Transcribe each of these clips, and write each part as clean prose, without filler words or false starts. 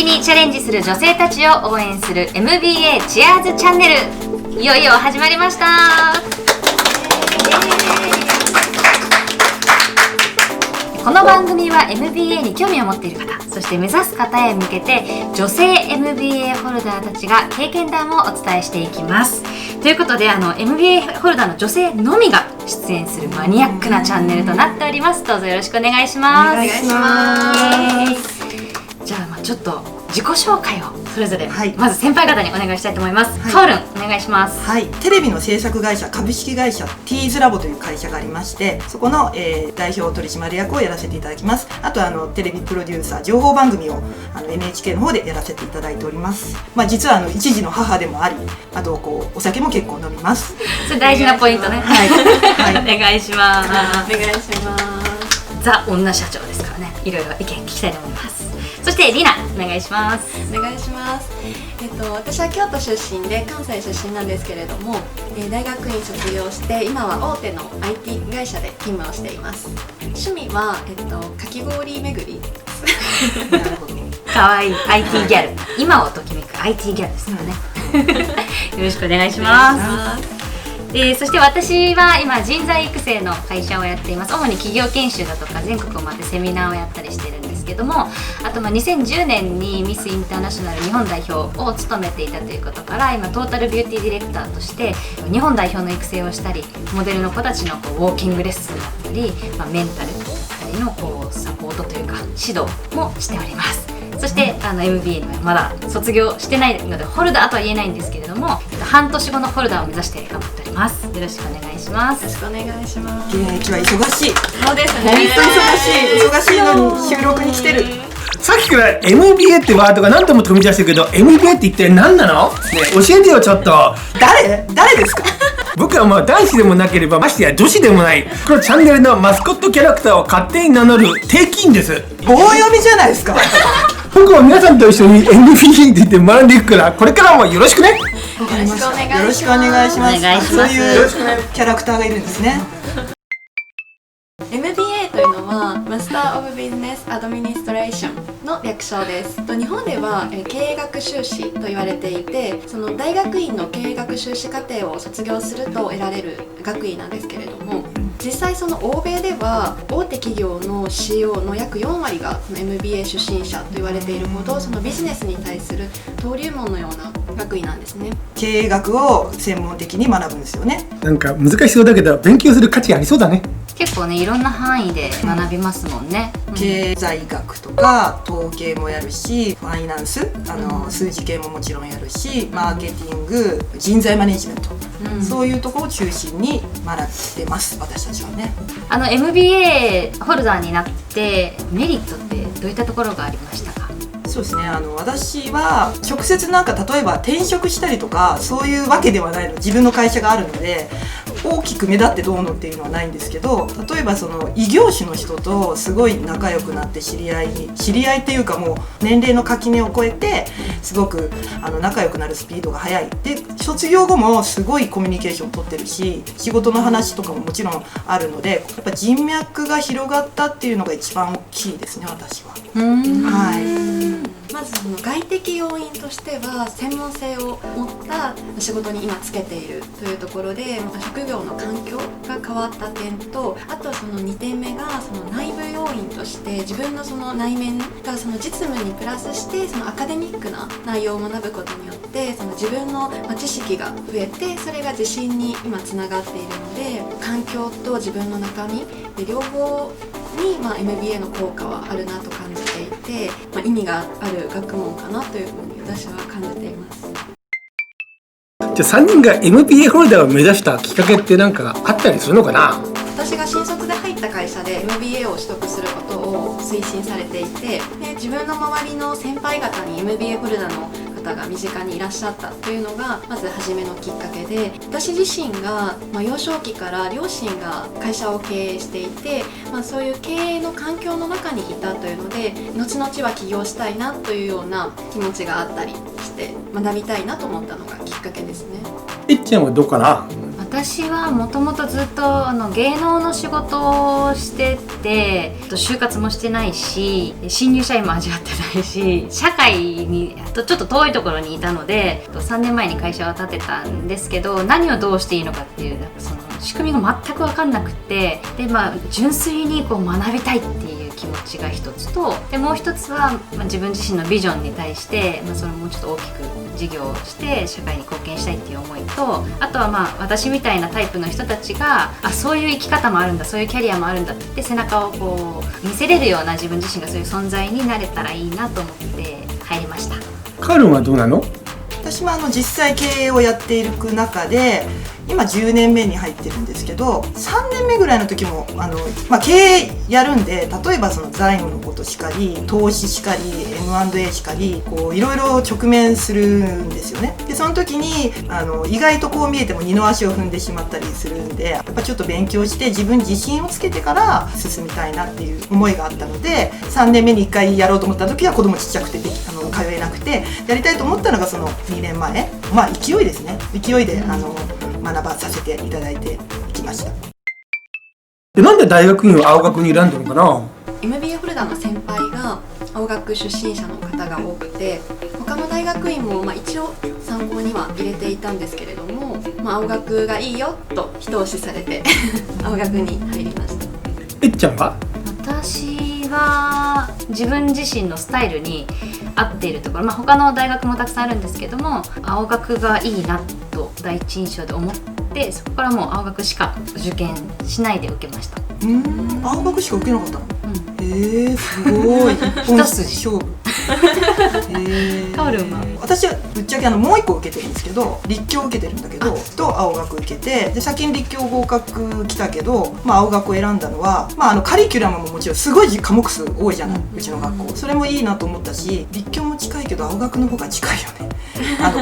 的にチャレンジする女性たちを応援する MBA チアーズチャンネル、いよいよ始まりました。この番組は MBA に興味を持っている方、そして目指す方へ向けて女性 MBA ホルダーたちが経験談をお伝えしていきます。ということでMBA ホルダーの女性のみが出演するマニアックなチャンネルとなっております。どうぞよろしくお願いします。お願いします。じゃあちょっと自己紹介をそれぞれ、はい、まず先輩方にお願いしたいと思います。はい、カオルンお願いします。はい、テレビの制作会社株式会社ティーズラボという会社がありまして、そこの、代表取締役をやらせていただきます。あとテレビプロデューサー情報番組をNHK の方でやらせていただいております。実は一児の母でもあり、あとお酒も結構飲みます。それ大事なポイントね。はい、はい、お願いします。お願いします。ザ女社長ですからね、いろいろ意見聞きたいと思います。そしてリナお願いします。お願いします。私は京都出身で関西出身なんですけれども、大学院卒業して今は大手の IT 会社で勤務をしています。趣味はかき氷巡りなるほど。可愛い IT ギャル、今をときめく IT ギャルですからね。よろしくお願いします。そして私は今人材育成の会社をやっています。主に企業研修だとか全国を回ってセミナーをやったりしてるんですけども、あと2010年にミスインターナショナル日本代表を務めていたということから、今トータルビューティーディレクターとして日本代表の育成をしたり、モデルの子たちのウォーキングレッスンだったり、メンタルだったりのサポートというか指導もしております。そしてMBA にはまだ卒業してないのでホルダーとは言えないんですけれども、半年後のホルダーを目指して頑張っております。よろしくお願いします。よろしくお願いします。現役は忙しい。そうですね。本当忙しいのに収録に来てる。さっきから MBA ってワードが何度も飛び出してるけど、 MBA って一体何なの？ね、教えてよちょっと。誰ですか？僕は男子でもなければましてや女子でもない、このチャンネルのマスコットキャラクターを勝手に名乗る定期員です。棒読みじゃないですか。僕は皆さんと一緒に MBA について学んでいくから、これからもよろしくね。わかりました。よろしくお願いします。お願いします。そういうキャラクターがいるんですね。MBA というのはマスター・オブ・ビジネス・アドミニストレーションの略称です。日本では経営学修士と言われていて、その大学院の経営学修士課程を卒業すると得られる学位なんですけれども、実際その欧米では大手企業の CEO の約4割が MBA 出身者と言われているほど、そのビジネスに対する登竜門のような学位なんですね。経営学を専門的に学ぶんですよね。なんか難しそうだけど勉強する価値ありそうだね。結構ね、いろんな範囲で学びますもんね。経済学とか統計もやるし、ファイナンス数字系ももちろんやるし、マーケティング、人材マネジメント、そういうところを中心に学ってます、私たちはね。MBA ホルダーになってメリットってどういったところがありましたか？そうですね、私は直接例えば転職したりとかそういうわけではないの。自分の会社があるので大きく目立ってどうのっていうのはないんですけど、例えば異業種の人とすごい仲良くなって知り合いっていうか、もう年齢の垣根を越えてすごく仲良くなるスピードが速いで、卒業後もすごいコミュニケーション取ってるし、仕事の話とかももちろんあるので、やっぱ人脈が広がったっていうのが一番大きいですね、私は。はい。まず外的要因としては専門性を持った仕事に今つけているというところで、職業の環境が変わった点と、あと2点目が内部要因として自分の内面が実務にプラスしてアカデミックな内容を学ぶことによって自分の知識が増えて、それが自信に今つながっているので、環境と自分の中身で両方にMBA の効果はあるなと感じていて、意味がある学問かなというふうに私は感じています。じゃあ3人が MBA ホルダーを目指したきっかけって何かあったりするのかな？私が新卒で入った会社で MBA を取得することを推進されていて、で自分の周りの先輩方に MBA ホルダーの方が身近にいらっしゃったというのがまず初めのきっかけで、私自身が、幼少期から両親が会社を経営していて、そういう経営の環境の中にいたというので、後々は起業したいなというような気持ちがあったりして、学びたいなと思ったのがきっかけですね。いっちゃんはどうかな？私はもともとずっと芸能の仕事をしてて、就活もしてないし、新入社員も味わってないし、社会にちょっと遠いところにいたので、3年前に会社を建てたんですけど、何をどうしていいのかっていうその仕組みが全く分かんなくて、で純粋にこう学びたいっていう気持ちが一つと、でもう一つは、自分自身のビジョンに対して、それをもうちょっと大きく事業をして社会に貢献したいっていう思いと、あとは私みたいなタイプの人たちがそういう生き方もあるんだ、そういうキャリアもあるんだって背中をこう見せれるような自分自身がそういう存在になれたらいいなと思って入りました。カールンはどうなの？私も実際経営をやっていく中で今10年目に入ってるんですけど、3年目ぐらいの時も経営やるんで、例えばその財務のことしかり、投資しかり、 M&A しかり、こういろいろ直面するんですよね。でその時に意外とこう見えても二の足を踏んでしまったりするんで、やっぱちょっと勉強して自分自信をつけてから進みたいなっていう思いがあったので、3年目に1回やろうと思った時は子供ちっちゃくて通えなくて、やりたいと思ったのがその2年前、勢いですね。勢いで学ばさせていただいていきました。でなんで大学院を青学に選んだのかな？ MBA ホルダーの先輩が青学出身者の方が多くて、他の大学院も一応参考には入れていたんですけれども、青学がいいよと一押しされて青学に入りました。えっちゃんは？私は自分自身のスタイルに合っているところ、他の大学もたくさんあるんですけども、青学がいいなと第一印象で思って、そこからもう青学しか受験しないで受けました。青学しか受けなかったの？すごい一筋勝負カオルンは？私はぶっちゃけもう一個受けてるんですけど、立教受けてるんだけどと青学受けて、で先に立教合格来たけど、青学を選んだのは、カリキュラムももちろんすごい科目数多いじゃない、うちの学校。それもいいなと思ったし、立教も近いけど青学の方が近いよね。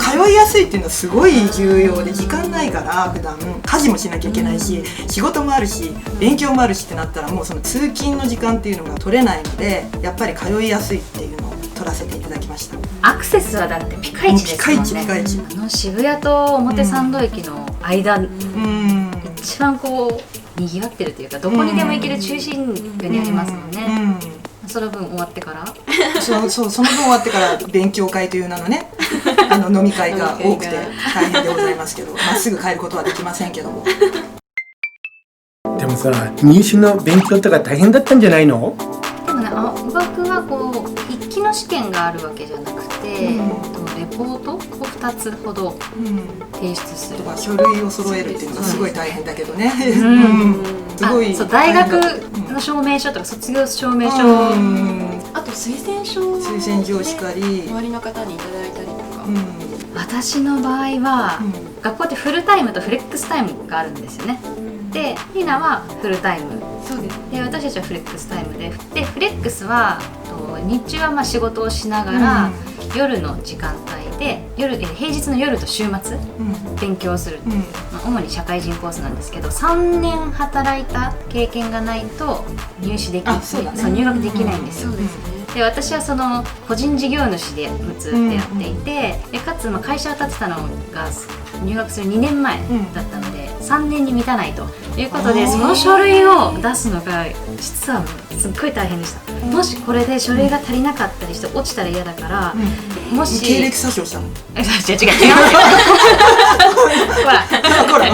通いやすいっていうのはすごい重要で、時間ないから普段家事もしなきゃいけないし、仕事もあるし勉強もあるしってなったら、もうその通勤の時間っていうのが取れないので、やっぱり通いやすいっていうのを取らせていただきました。アクセスはだってピカイチですもんね。ピカイチ渋谷と表参道駅の間、一番こう賑わってるというか、どこにでも行ける中心部にありますもんね。その分終わってからその分終わってから勉強会という名のね飲み会が多くて大変でございますけど、すぐ帰ることはできませんけども。でもさ、入試の勉強とか大変だったんじゃないの？でもね、青学はこう筆記の試験があるわけじゃなくて、レポートを2つほど提出する、書類を揃えるっていうのがすごい大変だけどね。すごい大学の証明書とか卒業証明書、あと推薦状しかり、周りの方にいただいたりとか。私の場合は、学校ってフルタイムとフレックスタイムがあるんですよね。で、リナはフルタイム。そうです。で、私たちはフレックスタイムで、フレックスは日中は仕事をしながら、夜の時間帯で平日の夜と週末、勉強する、主に社会人コースなんですけど、3年働いた経験がないと入試できない、入学できないんですよ。で、私はその個人事業主でずっとやっていて、でかつ会社を建てたのが入学する2年前だったので、3年に満たないということで、その書類を出すのが実はすっごい大変でした。もしこれで書類が足りなかったりして落ちたら嫌だから、もし経歴詐称したの？違うほら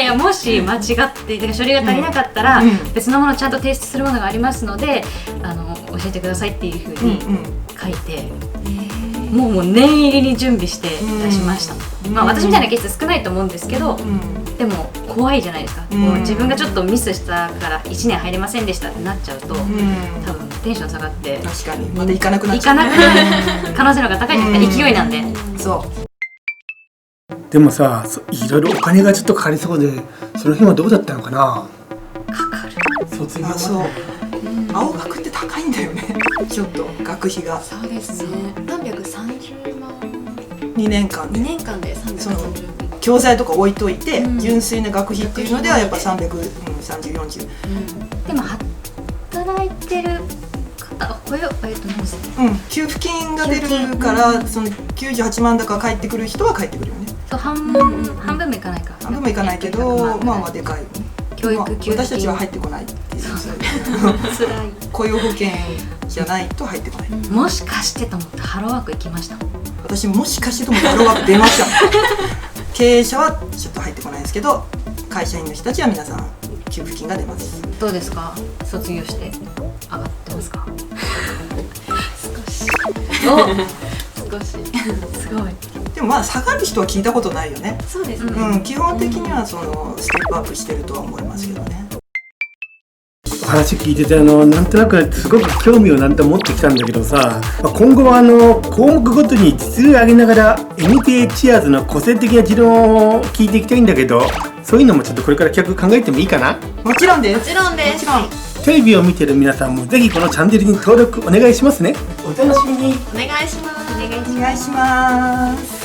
いやもし間違っていて書類が足りなかったら、別のものちゃんと提出するものがありますので、教えてくださいっていうふうに書いて、もう念入りに準備して出しました。私みたいなケース少ないと思うんですけど、でも怖いじゃないですか。自分がちょっとミスしたから1年入れませんでしたってなっちゃうと、多分テンション下がって、確かにまだ行かなくなっちゃう、可能性の方が高いじゃないですか。勢いなんで。でもさ、いろいろお金がちょっとかかりそうで、その辺はどうだったのかな？かかる。卒業まで。青学って高いんだよね。ちょっと学費が。そうですね。330万。2年間で。2年間で330万。教材とか置いといて、純粋な学費っていうのではやっぱ330、40。でも働いてる方、何ですか？給付金が出るから、その98万だから返ってくる人は返ってくるよね。そう、半分もいかないか。半はいかないけど、まあでかい。教育給付金、私たちは入ってこないっていう。辛い。雇用保険じゃないと入ってこない。もしかしてと思ってハローワーク行きました。私もしかしてと思ってハローワーク出ました。経営者はちょっと入ってこないですけど、会社員の人たちは皆さん給付金が出ます。どうですか？卒業して上がってますか？少しお、少しすごい。でもまあ下がる人は聞いたことないよね。そうですね、基本的にはそのステップアップしてるとは思いますけどね。お話聞いててなんとなくすごく興味をなんと持ってきたんだけどさ、今後は項目ごとに実例を上げながら NTA チアーズの個性的な持論を聞いていきたいんだけど、そういうのもちょっとこれから企画考えてもいいかな？もちろんです。もちろんです。もちろん。テレビを見てる皆さんもぜひこのチャンネルに登録お願いしますね。お楽しみに。お願いします。お願いします。